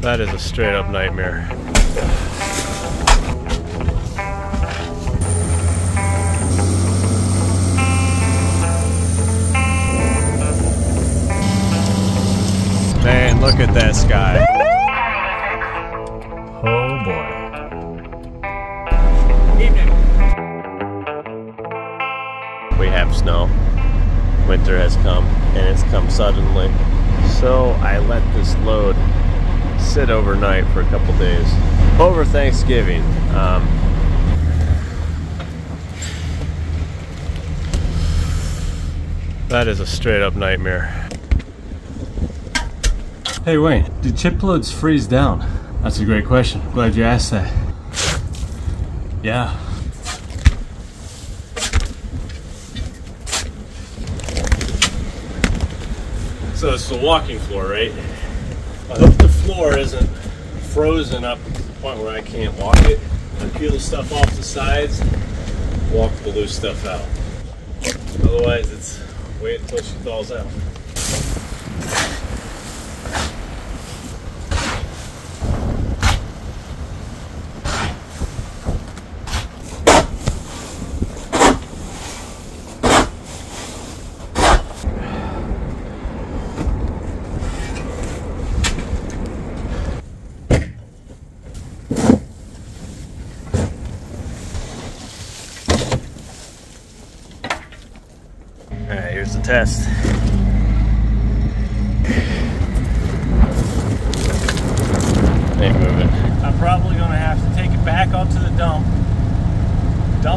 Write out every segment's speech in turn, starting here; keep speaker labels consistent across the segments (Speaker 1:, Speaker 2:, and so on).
Speaker 1: That is a straight up nightmare. Man, look at that sky. Oh boy.
Speaker 2: Evening.
Speaker 1: We have snow. Winter has come, and it's come suddenly. So I let this load sit overnight for a couple days over Thanksgiving. That is a straight up nightmare.
Speaker 3: Hey Wayne, do chip loads freeze down? That's a great question. Glad you asked that. Yeah.
Speaker 1: So it's the walking floor, right? I hope the floor isn't frozen up to the point where I can't walk it. I peel the stuff off the sides, walk the loose stuff out. Otherwise, it's wait until she thaws out. Alright, here's the test. Ain't moving. I'm probably gonna have to take it back onto the dump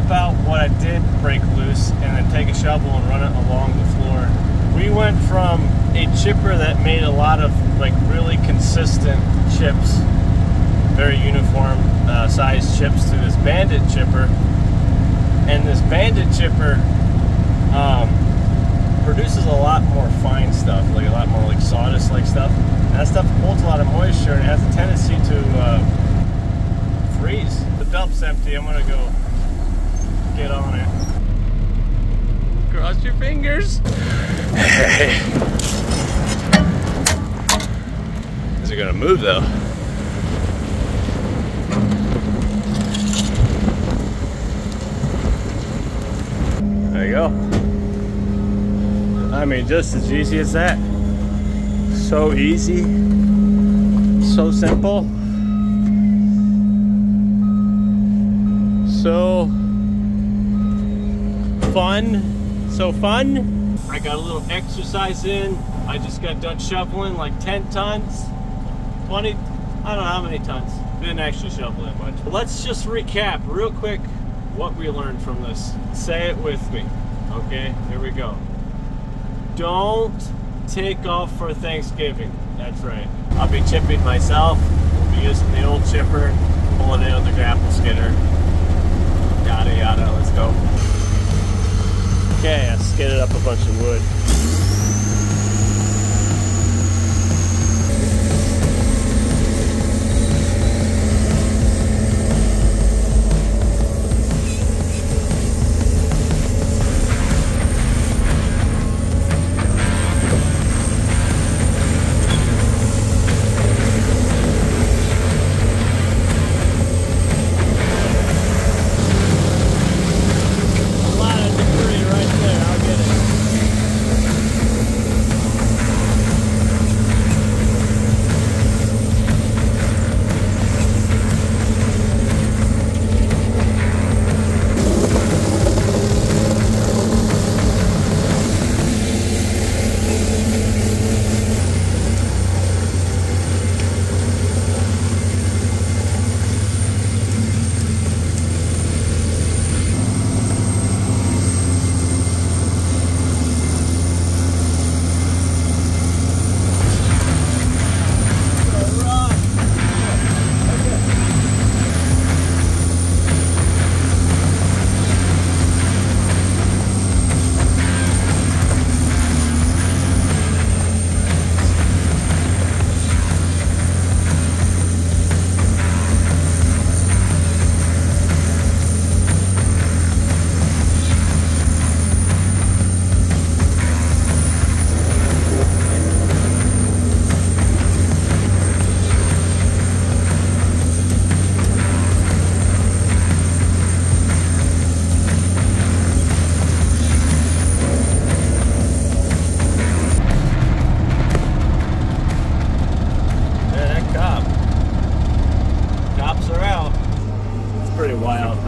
Speaker 1: out what I did break loose, and then take a shovel and run it along the floor. We went from a chipper that made a lot of like really consistent chips, very uniform sized chips, to this Bandit chipper. And this Bandit chipper produces a lot more fine stuff, like a lot more like sawdust like stuff. And that stuff holds a lot of moisture and has a tendency to freeze. The dump's empty. I'm gonna go get on it. Cross your fingers. Hey. Is it gonna move though? There you go. I mean, just as easy as that. So easy, so simple, so fun, so fun. I got a little exercise in. I just got done shoveling like 10 tons, 20, I don't know how many tons. Didn't actually shovel that much. But let's just recap real quick what we learned from this. Say it with me, okay? Here we go. Don't take off for Thanksgiving. That's right. I'll be chipping myself. We'll be using the old chipper, pulling it on the grapple skidder. Yada yada, let's go. Okay, I skidded up a bunch of wood.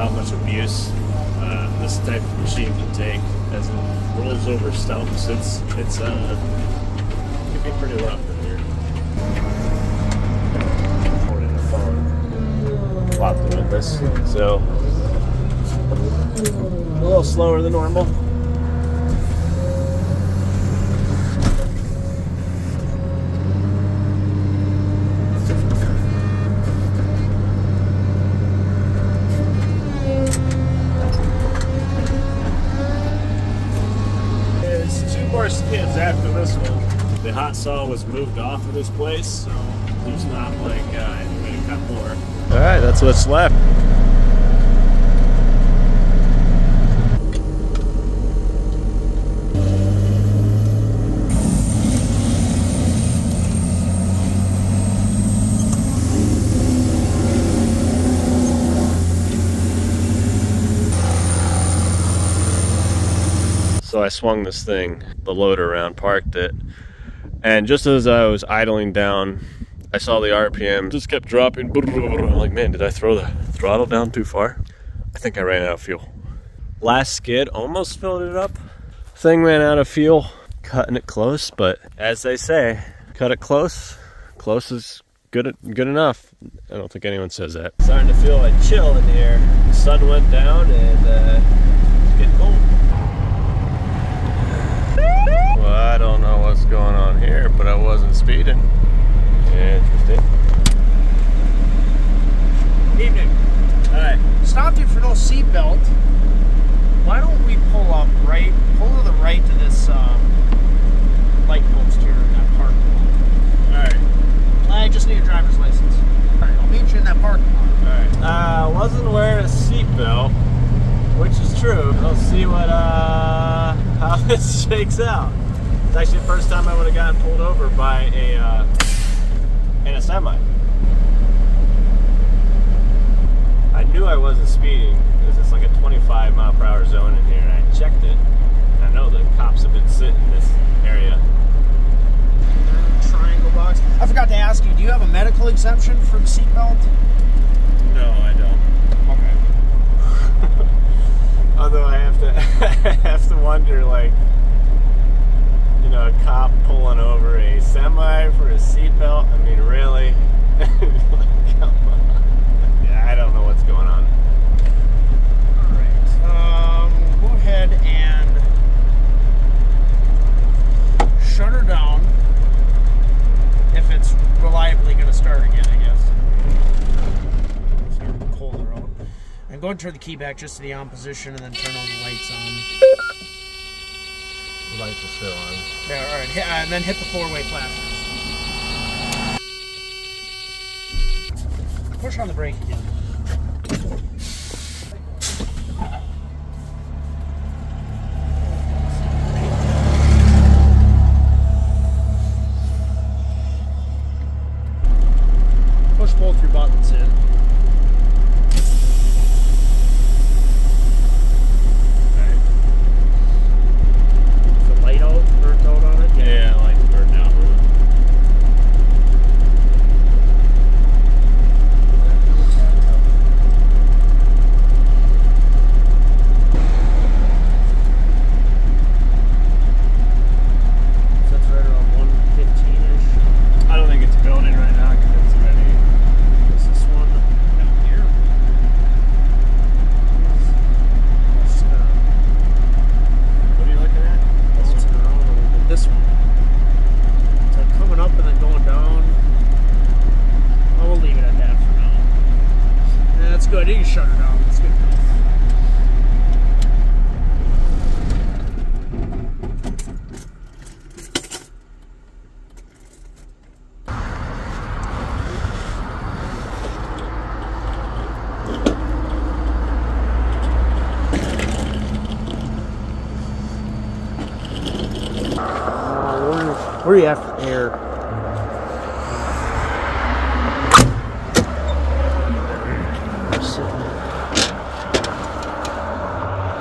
Speaker 1: how much abuse this type of machine can take as it rolls over stumps. It can be pretty rough in here. Holding the phone, flopped them in this, so a little slower than normal. Skids after this one. The hot saw was moved off of this place, so there's not like any way to cut more. Alright, that's what's left. So I swung this thing, the loader around, parked it, and just as I was idling down, I saw the RPM just kept dropping. I'm like, man, did I throw the throttle down too far? I think I ran out of fuel. Last skid, almost filled it up. Thing ran out of fuel, cutting it close, but as they say, cut it close. Close is good enough. I don't think anyone says that. Starting to feel a chill in the air. The sun went down and it's getting cold. Well, I don't know what's going on here, but I wasn't speeding. Interesting.
Speaker 2: Evening.
Speaker 1: Hi.
Speaker 2: Stopped you for no seatbelt. Why don't we pull to the right to this light post here in that parking lot?
Speaker 1: Alright.
Speaker 2: I just need a driver's license. Alright, I'll meet you in that parking lot.
Speaker 1: Alright. Wasn't wearing a seatbelt, which is true. We'll see what how this shakes out. It's actually the first time I would have gotten pulled over by in a semi. I knew I wasn't speeding because it's like a 25-mile-per-hour zone in here, and I checked it. And I know the cops have been sitting in this area.
Speaker 2: Triangle box. I forgot to ask you, do you have a medical exemption for the seatbelt?
Speaker 1: No, I don't.
Speaker 2: Okay.
Speaker 1: Although I have to wonder, like, you know, a cop pulling over a semi for a seatbelt. I mean, really? Like, come on. Yeah, I don't know what's going on.
Speaker 2: All right. Go ahead and shut her down if it's reliably going to start again, I guess. So you're colder out. And go and turn the key back just to the on position and then turn all the lights on.
Speaker 1: The lights are still on.
Speaker 2: Yeah, all right. And then hit the four-way flashers. Push on the brake again. Push both your buttons in.
Speaker 1: Yeah, I like to burn out.
Speaker 2: So that's right around 115-ish.
Speaker 1: I don't think it's building right now because it's ready.
Speaker 2: Is this one down here?
Speaker 1: What are you looking at?
Speaker 2: Bouncing around a little bit. This one. It's like coming up and then going down. Oh, we'll leave it at that for now. Yeah, that's good. You can shut her down. That's good. Where are you at for air?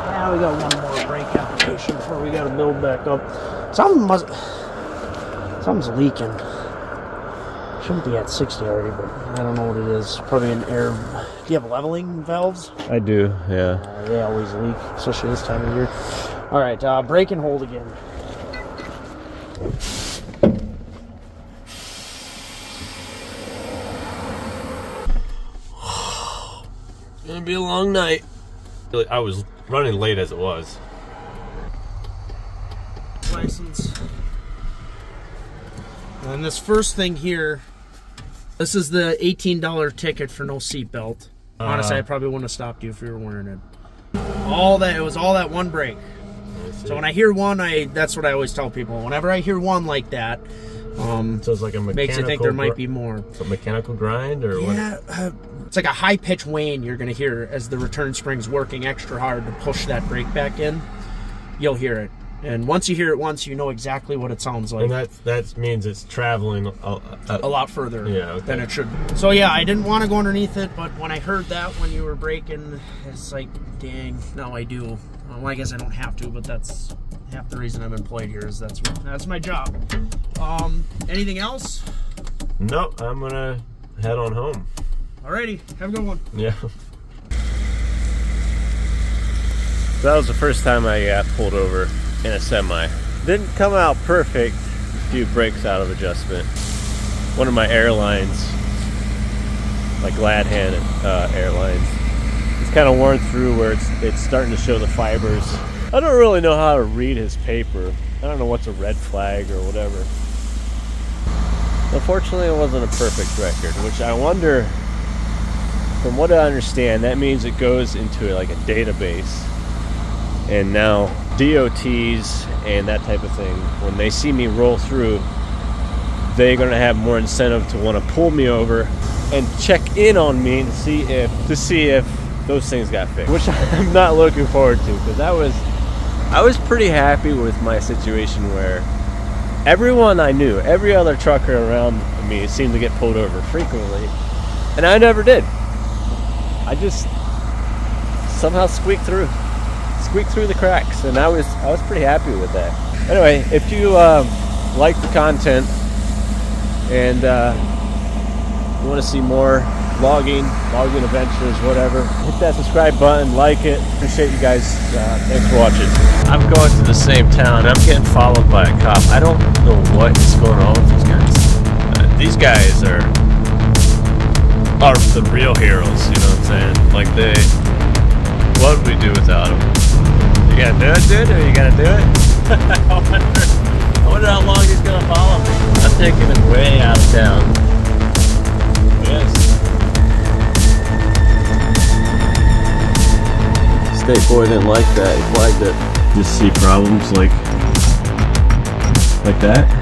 Speaker 2: Yeah, we got one more brake application before we got to build back up. Something's leaking. Shouldn't be at 60 already, but I don't know what it is. Probably an air. Do you have leveling valves?
Speaker 1: I do, yeah.
Speaker 2: They always leak, especially this time of year. All right, brake and hold again.
Speaker 1: It's gonna be a long night. I was running late as it was.
Speaker 2: License. And this first thing here, this is the $18 ticket for no seatbelt. Honestly, I probably wouldn't have stopped you if you were wearing it. It was all that one brake. So when I hear one, that's what I always tell people. Whenever I hear one like that,
Speaker 1: so it's like a mechanical,
Speaker 2: makes you think there might be more.
Speaker 1: So mechanical grind or what?
Speaker 2: Yeah, it's like a high-pitched whine you're going to hear as the return spring's working extra hard to push that brake back in. You'll hear it. And once you hear it once, you know exactly what it sounds like.
Speaker 1: And that means it's traveling
Speaker 2: a lot further than it should.
Speaker 1: So
Speaker 2: yeah, I didn't want to go underneath it, but when I heard that when you were braking, it's like, dang, now I do. Well, I guess I don't have to, but that's half the reason I'm employed here is that's my job. Anything else?
Speaker 1: No, I'm gonna head on home.
Speaker 2: Alrighty, have a good one.
Speaker 1: Yeah. That was the first time I got pulled over in a semi. Didn't come out perfect. A few brakes out of adjustment. One of my airlines, like Glad Hand Airlines, it's kind of worn through where it's starting to show the fibers. I don't really know how to read his paper. I don't know what's a red flag or whatever. Unfortunately, it wasn't a perfect record, which I wonder, from what I understand, that means it goes into like a database. And now DOTs and that type of thing, when they see me roll through, they're going to have more incentive to want to pull me over and check in on me to see if those things got fixed, which I'm not looking forward to, because I was pretty happy with my situation where everyone I knew, every other trucker around me seemed to get pulled over frequently, and I never did. I just somehow squeaked through the cracks, and I was pretty happy with that. Anyway, if you like the content and you want to see more logging adventures, whatever, hit that subscribe button, like it. Appreciate you guys. Thanks for watching. I'm going to the same town. I'm getting followed by a cop. I don't know what is going on with these guys. These guys are the real heroes, you know what I'm saying? Like what would we do without them? You gotta do it, dude? Are you gonna do it? I wonder how long he's gonna follow me. I'm taking him way out of town. Yes. State boy didn't like that. He flagged it. Just see problems like that.